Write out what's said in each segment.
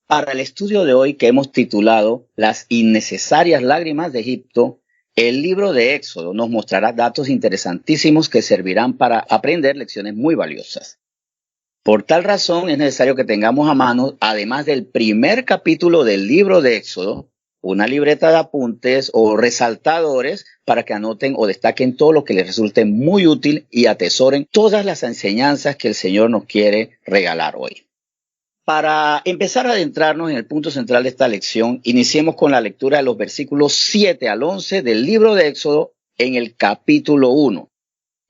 Para el estudio de hoy que hemos titulado Las innecesarias lágrimas de Egipto, el libro de Éxodo nos mostrará datos interesantísimos que servirán para aprender lecciones muy valiosas. Por tal razón es necesario que tengamos a mano, además del primer capítulo del libro de Éxodo, una libreta de apuntes o resaltadores para que anoten o destaquen todo lo que les resulte muy útil y atesoren todas las enseñanzas que el Señor nos quiere regalar hoy. Para empezar a adentrarnos en el punto central de esta lección, iniciemos con la lectura de los versículos 7 al 11 del libro de Éxodo en el capítulo 1.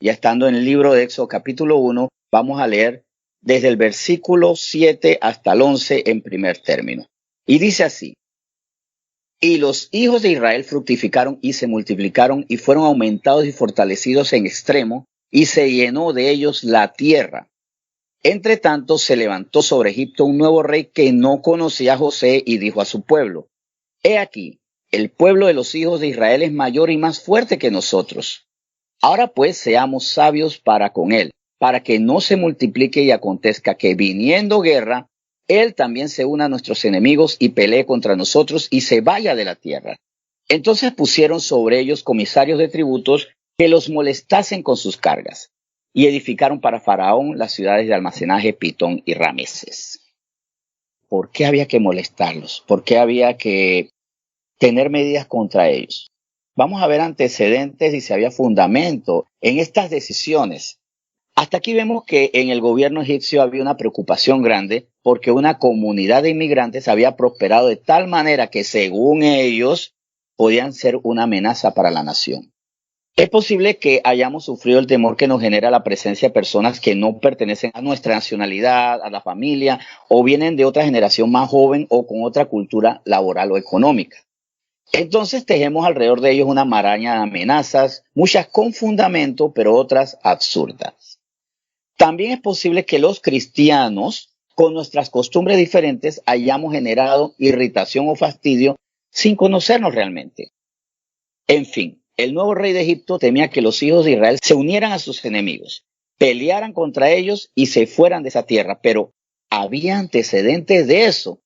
Ya estando en el libro de Éxodo capítulo 1, vamos a leer desde el versículo 7 hasta el 11 en primer término. Y dice así: Y los hijos de Israel fructificaron y se multiplicaron y fueron aumentados y fortalecidos en extremo, y se llenó de ellos la tierra. Entre tanto se levantó sobre Egipto un nuevo rey que no conocía a José y dijo a su pueblo: He aquí, el pueblo de los hijos de Israel es mayor y más fuerte que nosotros. Ahora pues seamos sabios para con él, para que no se multiplique y acontezca que viniendo guerra, él también se una a nuestros enemigos y pelee contra nosotros y se vaya de la tierra. Entonces pusieron sobre ellos comisarios de tributos que los molestasen con sus cargas, y edificaron para Faraón las ciudades de almacenaje Pitón y Rameses. ¿Por qué había que molestarlos? ¿Por qué había que tener medidas contra ellos? Vamos a ver antecedentes y si había fundamento en estas decisiones. Hasta aquí vemos que en el gobierno egipcio había una preocupación grande porque una comunidad de inmigrantes había prosperado de tal manera que, según ellos, podían ser una amenaza para la nación. Es posible que hayamos sufrido el temor que nos genera la presencia de personas que no pertenecen a nuestra nacionalidad, a la familia, o vienen de otra generación más joven o con otra cultura laboral o económica. Entonces tejemos alrededor de ellos una maraña de amenazas, muchas con fundamento, pero otras absurdas. También es posible que los cristianos, con nuestras costumbres diferentes, hayamos generado irritación o fastidio sin conocernos realmente. En fin, el nuevo rey de Egipto temía que los hijos de Israel se unieran a sus enemigos, pelearan contra ellos y se fueran de esa tierra, pero ¿había antecedentes de eso?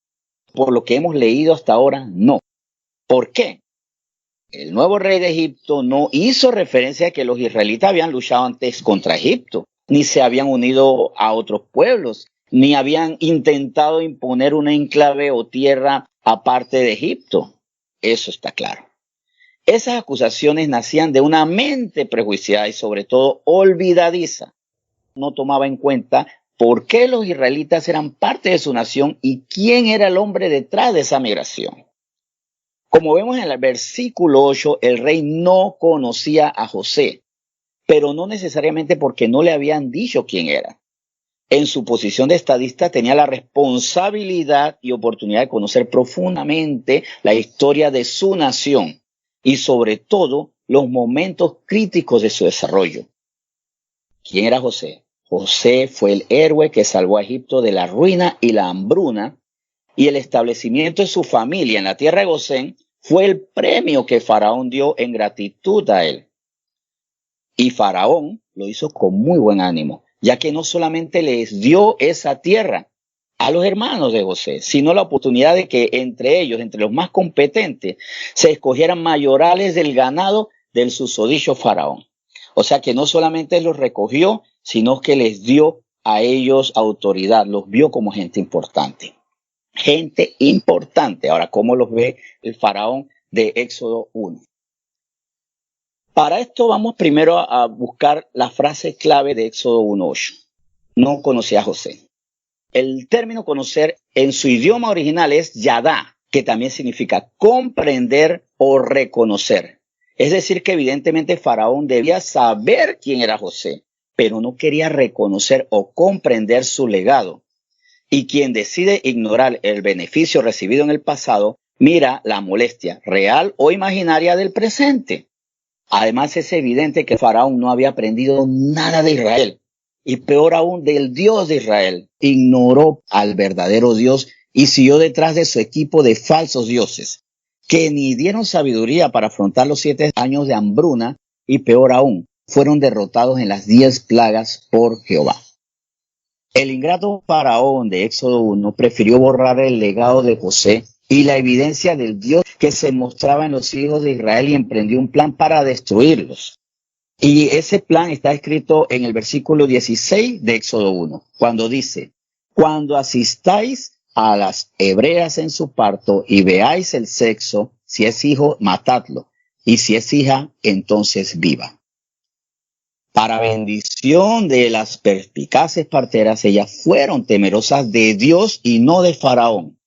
Por lo que hemos leído hasta ahora, no. ¿Por qué? El nuevo rey de Egipto no hizo referencia a que los israelitas habían luchado antes contra Egipto, ni se habían unido a otros pueblos, ni habían intentado imponer una enclave o tierra aparte de Egipto. Eso está claro. Esas acusaciones nacían de una mente prejuiciada y sobre todo olvidadiza. No tomaba en cuenta por qué los israelitas eran parte de su nación y quién era el hombre detrás de esa migración. Como vemos en el versículo 8, el rey no conocía a José, pero no necesariamente porque no le habían dicho quién era. En su posición de estadista tenía la responsabilidad y oportunidad de conocer profundamente la historia de su nación y sobre todo los momentos críticos de su desarrollo. ¿Quién era José? José fue el héroe que salvó a Egipto de la ruina y la hambruna, y el establecimiento de su familia en la tierra de Gosén fue el premio que Faraón dio en gratitud a él. Y Faraón lo hizo con muy buen ánimo, ya que no solamente les dio esa tierra a los hermanos de José, sino la oportunidad de que entre ellos, entre los más competentes, se escogieran mayorales del ganado del susodicho Faraón. O sea que no solamente los recogió, sino que les dio a ellos autoridad, los vio como gente importante. Gente importante. Ahora, ¿cómo los ve el Faraón de Éxodo 1? Para esto vamos primero a buscar la frase clave de Éxodo 1:8. No conocía a José. El término conocer en su idioma original es yadá, que también significa comprender o reconocer. Es decir, que evidentemente Faraón debía saber quién era José, pero no quería reconocer o comprender su legado. Y quien decide ignorar el beneficio recibido en el pasado, mira la molestia real o imaginaria del presente. Además, es evidente que Faraón no había aprendido nada de Israel, y peor aún del Dios de Israel. Ignoró al verdadero Dios y siguió detrás de su equipo de falsos dioses, que ni dieron sabiduría para afrontar los 7 años de hambruna, y peor aún, fueron derrotados en las 10 plagas por Jehová. El ingrato faraón de Éxodo 1 prefirió borrar el legado de José y la evidencia del Dios que se mostraba en los hijos de Israel y emprendió un plan para destruirlos. Y ese plan está escrito en el versículo 16 de Éxodo 1, cuando dice: cuando asistáis a las hebreas en su parto y veáis el sexo, si es hijo, matadlo, y si es hija, entonces viva. Para bendición de las perspicaces parteras, ellas fueron temerosas de Dios y no de Faraón.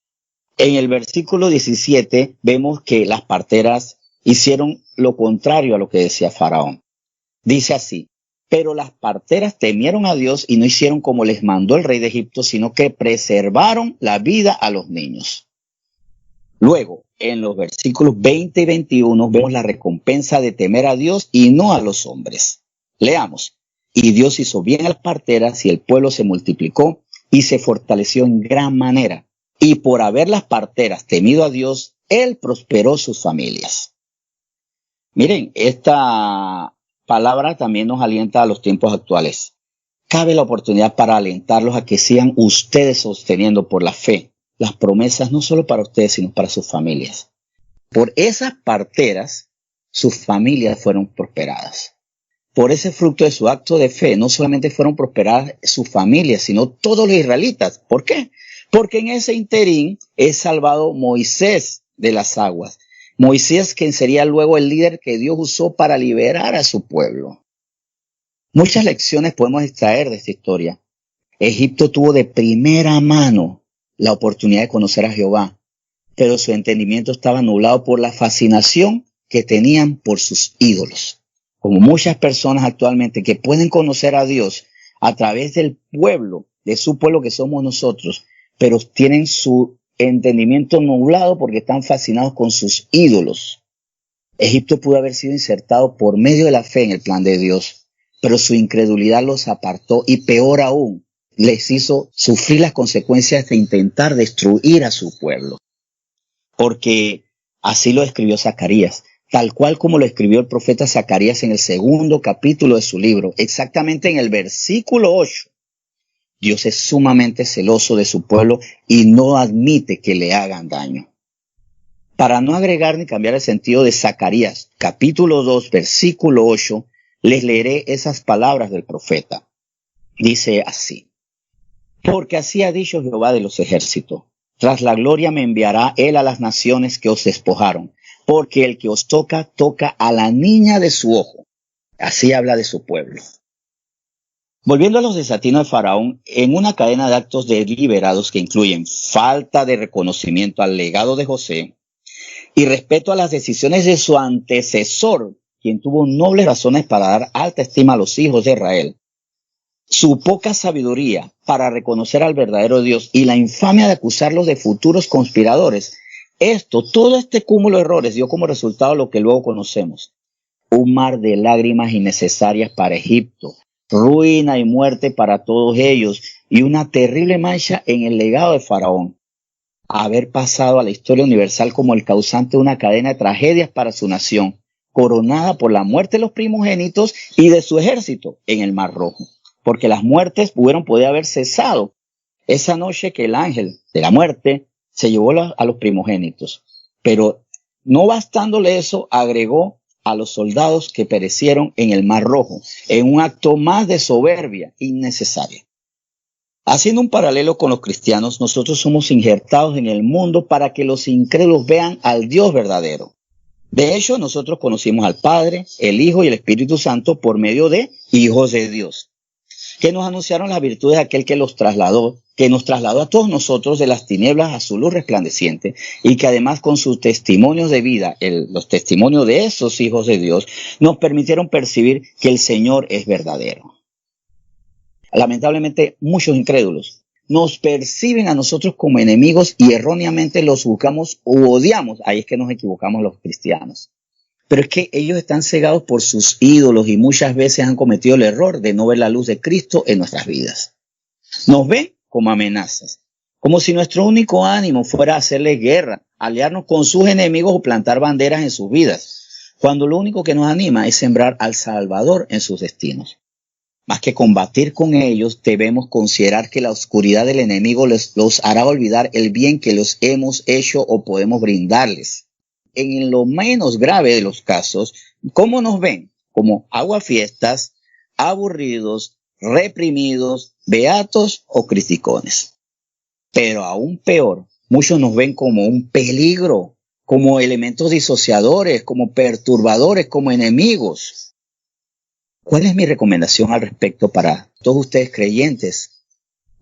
En el versículo 17 vemos que las parteras hicieron lo contrario a lo que decía Faraón. Dice así: pero las parteras temieron a Dios y no hicieron como les mandó el rey de Egipto, sino que preservaron la vida a los niños. Luego, en los versículos 20 y 21 vemos la recompensa de temer a Dios y no a los hombres. Leamos: y Dios hizo bien a las parteras y el pueblo se multiplicó y se fortaleció en gran manera. Y por haber las parteras temido a Dios, Él prosperó sus familias. Miren, esta palabra también nos alienta a los tiempos actuales. Cabe la oportunidad para alentarlos a que sigan ustedes sosteniendo por la fe las promesas, no solo para ustedes, sino para sus familias. Por esas parteras, sus familias fueron prosperadas. Por ese fruto de su acto de fe, no solamente fueron prosperadas sus familias, sino todos los israelitas. ¿Por qué? Porque en ese interín es salvado Moisés de las aguas. Moisés, quien sería luego el líder que Dios usó para liberar a su pueblo. Muchas lecciones podemos extraer de esta historia. Egipto tuvo de primera mano la oportunidad de conocer a Jehová, pero su entendimiento estaba nublado por la fascinación que tenían por sus ídolos. Como muchas personas actualmente que pueden conocer a Dios a través del pueblo, de su pueblo que somos nosotros, pero tienen su entendimiento nublado porque están fascinados con sus ídolos. Egipto pudo haber sido insertado por medio de la fe en el plan de Dios, pero su incredulidad los apartó y peor aún, les hizo sufrir las consecuencias de intentar destruir a su pueblo. Porque así lo escribió Zacarías, tal cual como lo escribió el profeta Zacarías en el 2º capítulo de su libro, exactamente en el versículo 8. Dios es sumamente celoso de su pueblo y no admite que le hagan daño. Para no agregar ni cambiar el sentido de Zacarías, capítulo 2, versículo 8, les leeré esas palabras del profeta. Dice así: porque así ha dicho Jehová de los ejércitos: tras la gloria me enviará él a las naciones que os despojaron, porque el que os toca, toca a la niña de su ojo. Así habla de su pueblo. Volviendo a los desatinos de Faraón, en una cadena de actos deliberados que incluyen falta de reconocimiento al legado de José y respeto a las decisiones de su antecesor, quien tuvo nobles razones para dar alta estima a los hijos de Israel, su poca sabiduría para reconocer al verdadero Dios y la infamia de acusarlos de futuros conspiradores, todo este cúmulo de errores dio como resultado lo que luego conocemos: un mar de lágrimas innecesarias para Egipto, ruina y muerte para todos ellos y una terrible mancha en el legado de Faraón. Haber pasado a la historia universal como el causante de una cadena de tragedias para su nación, coronada por la muerte de los primogénitos y de su ejército en el Mar Rojo. Porque las muertes podía haber cesado esa noche que el ángel de la muerte se llevó a los primogénitos. Pero no bastándole eso, agregó a los soldados que perecieron en el Mar Rojo, en un acto más de soberbia innecesaria. Haciendo un paralelo con los cristianos, nosotros somos injertados en el mundo para que los incrédulos vean al Dios verdadero. De hecho, nosotros conocimos al Padre, el Hijo y el Espíritu Santo por medio de hijos de Dios, que nos anunciaron las virtudes de aquel que nos trasladó a todos nosotros de las tinieblas a su luz resplandeciente, y que además con sus testimonios de vida, los testimonios de esos hijos de Dios, nos permitieron percibir que el Señor es verdadero. Lamentablemente, muchos incrédulos nos perciben a nosotros como enemigos y erróneamente los juzgamos o odiamos. Ahí es que nos equivocamos los cristianos. Pero es que ellos están cegados por sus ídolos y muchas veces han cometido el error de no ver la luz de Cristo en nuestras vidas. Nos ven como amenazas, como si nuestro único ánimo fuera hacerles guerra, aliarnos con sus enemigos o plantar banderas en sus vidas, cuando lo único que nos anima es sembrar al Salvador en sus destinos. Más que combatir con ellos, debemos considerar que la oscuridad del enemigo los hará olvidar el bien que los hemos hecho o podemos brindarles. En lo menos grave de los casos, ¿cómo nos ven? Como aguafiestas, aburridos, reprimidos, beatos o criticones. Pero aún peor, muchos nos ven como un peligro, como elementos disociadores, como perturbadores, como enemigos. ¿Cuál es mi recomendación al respecto para todos ustedes creyentes?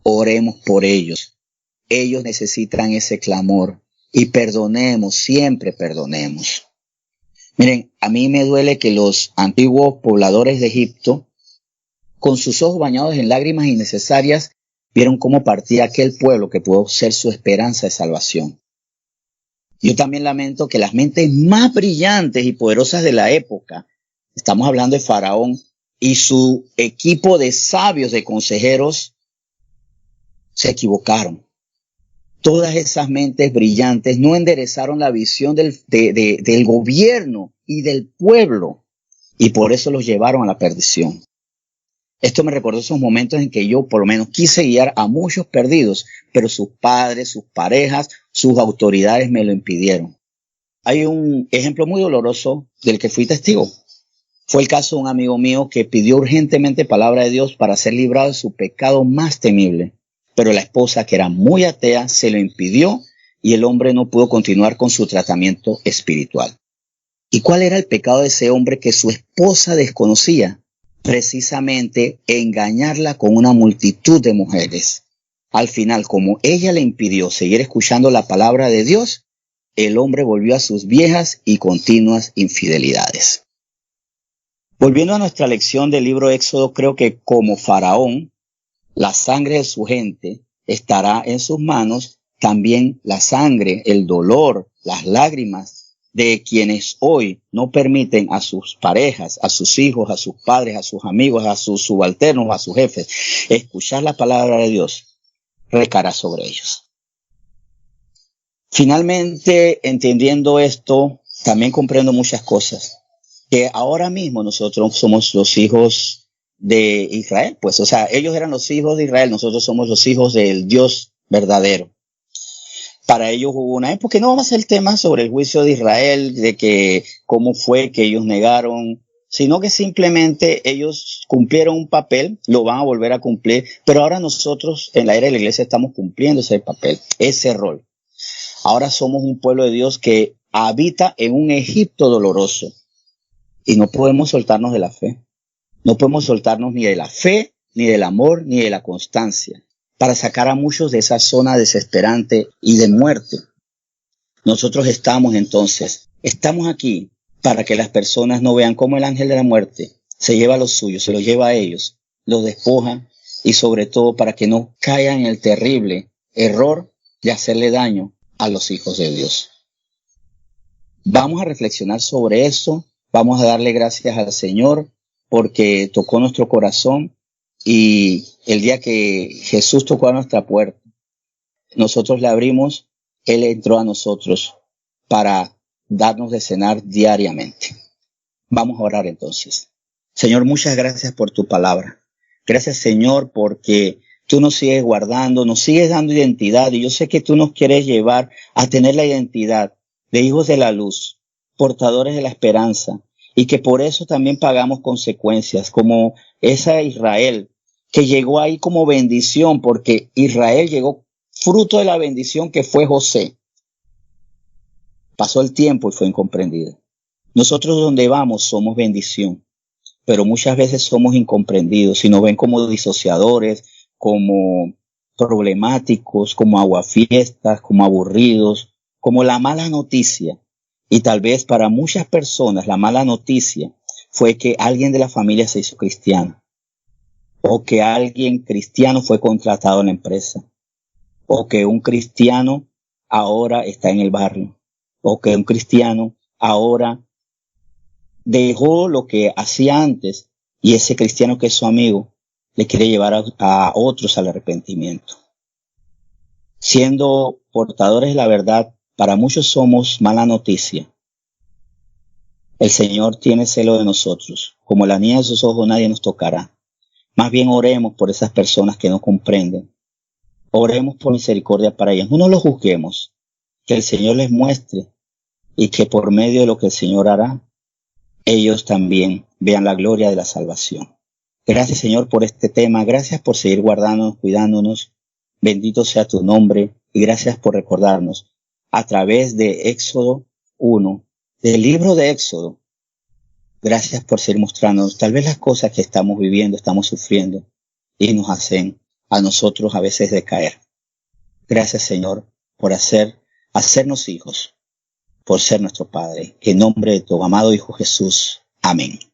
Oremos por ellos. Ellos necesitan ese clamor y perdonemos, siempre perdonemos. Miren, a mí me duele que los antiguos pobladores de Egipto, con sus ojos bañados en lágrimas innecesarias, vieron cómo partía aquel pueblo que pudo ser su esperanza de salvación. Yo también lamento que las mentes más brillantes y poderosas de la época, estamos hablando de Faraón y su equipo de sabios, de consejeros, se equivocaron. Todas esas mentes brillantes no enderezaron la visión del gobierno y del pueblo, y por eso los llevaron a la perdición. Esto me recordó esos momentos en que yo por lo menos quise guiar a muchos perdidos, pero sus padres, sus parejas, sus autoridades me lo impidieron. Hay un ejemplo muy doloroso del que fui testigo. Fue el caso de un amigo mío que pidió urgentemente palabra de Dios para ser librado de su pecado más temible. Pero la esposa, que era muy atea, se lo impidió y el hombre no pudo continuar con su tratamiento espiritual. ¿Y cuál era el pecado de ese hombre que su esposa desconocía? Precisamente engañarla con una multitud de mujeres. Al final, como ella le impidió seguir escuchando la palabra de Dios, el hombre volvió a sus viejas y continuas infidelidades. Volviendo a nuestra lección del libro de Éxodo, creo que como Faraón, la sangre de su gente estará en sus manos, también la sangre, el dolor, las lágrimas de quienes hoy no permiten a sus parejas, a sus hijos, a sus padres, a sus amigos, a sus subalternos, a sus jefes, escuchar la palabra de Dios, recaerá sobre ellos. Finalmente, entendiendo esto, también comprendo muchas cosas. Que ahora mismo nosotros somos los hijos de Israel, pues, o sea, ellos eran los hijos de Israel, nosotros somos los hijos del Dios verdadero. Para ellos hubo una época, no vamos a hacer el tema sobre el juicio de Israel, de que cómo fue que ellos negaron, sino que simplemente ellos cumplieron un papel, lo van a volver a cumplir, pero ahora nosotros en la era de la iglesia estamos cumpliendo ese papel, ese rol. Ahora somos un pueblo de Dios que habita en un Egipto doloroso. Y no podemos soltarnos de la fe. No podemos soltarnos ni de la fe, ni del amor, ni de la constancia, para sacar a muchos de esa zona desesperante y de muerte. Nosotros estamos aquí para que las personas no vean cómo el ángel de la muerte se lleva a los suyos, se los lleva a ellos, los despoja y sobre todo para que no caigan en el terrible error de hacerle daño a los hijos de Dios. Vamos a reflexionar sobre eso. Vamos a darle gracias al Señor porque tocó nuestro corazón y el día que Jesús tocó a nuestra puerta, nosotros le abrimos, Él entró a nosotros para darnos de cenar diariamente. Vamos a orar entonces. Señor, muchas gracias por tu palabra. Gracias, Señor, porque tú nos sigues guardando, nos sigues dando identidad y yo sé que tú nos quieres llevar a tener la identidad de hijos de la luz, portadores de la esperanza, y que por eso también pagamos consecuencias, como esa Israel, que llegó ahí como bendición, porque Israel llegó fruto de la bendición que fue José. Pasó el tiempo y fue incomprendido. Nosotros donde vamos somos bendición, pero muchas veces somos incomprendidos y nos ven como disociadores, como problemáticos, como aguafiestas, como aburridos, como la mala noticia. Y tal vez para muchas personas la mala noticia fue que alguien de la familia se hizo cristiano, o que alguien cristiano fue contratado en la empresa, o que un cristiano ahora está en el barrio, o que un cristiano ahora dejó lo que hacía antes y ese cristiano que es su amigo le quiere llevar a otros al arrepentimiento. Siendo portadores de la verdad, para muchos somos mala noticia. El Señor tiene celo de nosotros. Como la niña de sus ojos nadie nos tocará. Más bien oremos por esas personas que no comprenden. Oremos por misericordia para ellas. No los juzguemos. Que el Señor les muestre y que por medio de lo que el Señor hará, ellos también vean la gloria de la salvación. Gracias, Señor, por este tema. Gracias por seguir guardándonos, cuidándonos. Bendito sea tu nombre y gracias por recordarnos a través de Éxodo 1, del libro de Éxodo. Gracias por seguir mostrándonos tal vez las cosas que estamos viviendo, estamos sufriendo y nos hacen a nosotros a veces decaer. Gracias, Señor, por hacernos hijos, por ser nuestro Padre. En nombre de tu amado Hijo Jesús. Amén.